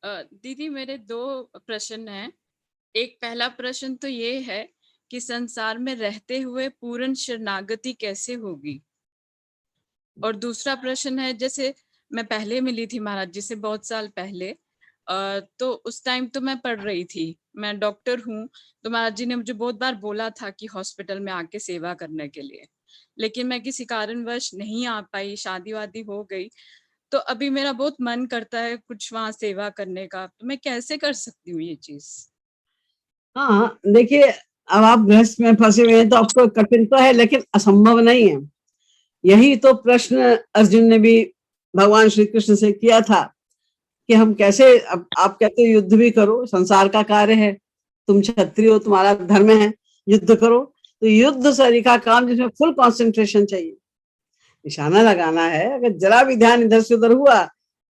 दीदी मेरे 2 प्रश्न हैं। एक पहला प्रश्न तो ये है कि संसार में रहते हुए पूर्ण शरणागति कैसे होगी? और दूसरा प्रश्न है, जैसे मैं पहले मिली थी महाराज जी से बहुत साल पहले, तो उस टाइम तो मैं पढ़ रही थी, मैं डॉक्टर हूँ, तो महाराज जी ने मुझे बहुत बार बोला था कि हॉस्पिटल में आके सेवा करने के लिए, लेकिन मैं किसी कारणवश नहीं आ पाई, शादी वादी हो गई। तो अभी मेरा बहुत मन करता है कुछ वहां सेवा करने का, तो मैं कैसे कर सकती हूँ ये चीज? हाँ, देखिए, अब आप गृहस्थ में फंसे हुए हैं तो आपको कठिन तो है, लेकिन असंभव नहीं है। यही तो प्रश्न अर्जुन ने भी भगवान श्री कृष्ण से किया था कि हम कैसे, अब आप कहते हो युद्ध भी करो, संसार का कार्य है, तुम क्षत्रिय हो, तुम्हारा धर्म है, युद्ध करो। तो युद्ध सरीखा काम जिसमें फुल कंसंट्रेशन चाहिए, निशाना लगाना है। अगर जरा भी ध्यान इधर से उधर हुआ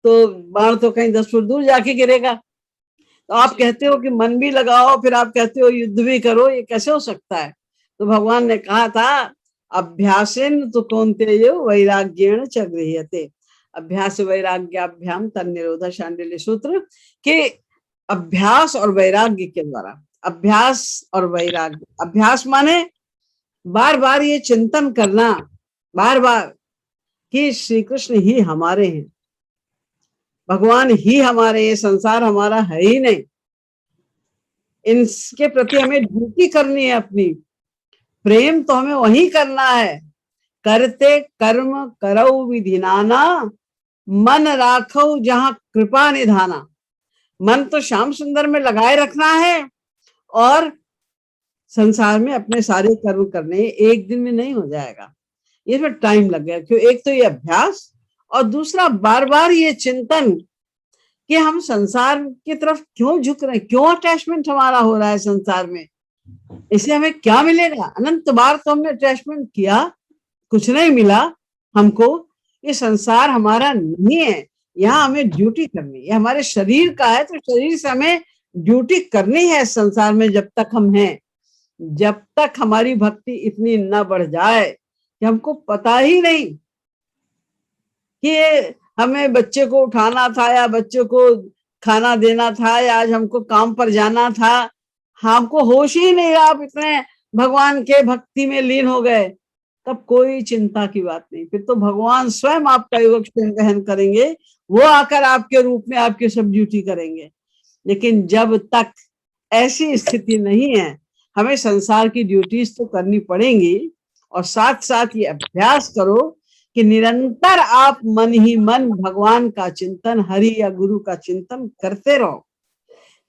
तो बाण तो कहीं 10 फुट दूर जाके गिरेगा। तो आप जी। कहते हो कि मन भी लगाओ, फिर आप कहते हो युद्ध भी करो, ये कैसे हो सकता है? तो भगवान ने कहा था, अभ्यासेन तो कौन्तेयो वैराग्येण च गृह्यते। अभ्यास वैराग्याभ्याम तन्निरोध शांडिल्य सूत्र के। अभ्यास और वैराग्य के द्वारा, अभ्यास और वैराग्य, अभ्यास माने बार बार ये चिंतन करना, बार बार कि श्री कृष्ण ही हमारे हैं, भगवान ही हमारे, ये संसार हमारा है ही नहीं, इनके प्रति हमें ड्यूटी करनी है अपनी। प्रेम तो हमें वही करना है, करते कर्म करौ विधि नाना, मन राखो जहां कृपा निधाना। मन तो श्याम सुंदर में लगाए रखना है और संसार में अपने सारे कर्म करने, एक दिन में नहीं हो जाएगा, इसमें टाइम लग गया। क्यों? एक तो ये अभ्यास, और दूसरा बार बार ये चिंतन कि हम संसार की तरफ क्यों झुक रहे हैं, क्यों अटैचमेंट हमारा हो रहा है संसार में, इससे हमें क्या मिलेगा? अनंत बार तो हमने अटैचमेंट किया, कुछ नहीं मिला हमको। ये संसार हमारा नहीं है, यहाँ हमें ड्यूटी करनी है। ये हमारे शरीर का है, तो शरीर से हमें ड्यूटी करनी है संसार में जब तक हम हैं। जब तक हमारी भक्ति इतनी न बढ़ जाए कि हमको पता ही नहीं कि हमें बच्चे को उठाना था, या बच्चे को खाना देना था, या आज हमको काम पर जाना था, हमको होश ही नहीं रहा, आप इतने भगवान के भक्ति में लीन हो गए, तब कोई चिंता की बात नहीं। फिर तो भगवान स्वयं आपका योगक्षेम गहन करेंगे, वो आकर आपके रूप में आपकी सब ड्यूटी करेंगे। लेकिन जब तक ऐसी स्थिति नहीं है, हमें संसार की ड्यूटीज तो करनी पड़ेंगी, और साथ साथ ये अभ्यास करो कि निरंतर आप मन ही मन भगवान का चिंतन, हरि या गुरु का चिंतन करते रहो।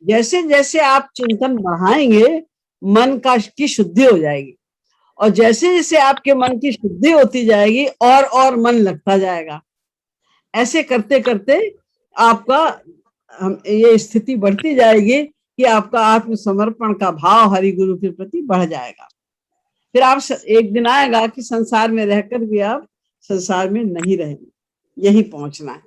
जैसे जैसे आप चिंतन बढ़ाएंगे, मन की शुद्धि हो जाएगी, और जैसे जैसे आपके मन की शुद्धि होती जाएगी और मन लगता जाएगा। ऐसे करते करते आपका ये स्थिति बढ़ती जाएगी कि आपका आत्मसमर्पण का भाव हरि गुरु के प्रति बढ़ जाएगा। फिर आप एक दिन आएगा कि संसार में रहकर भी आप संसार में नहीं रहेंगे, यही पहुंचना है।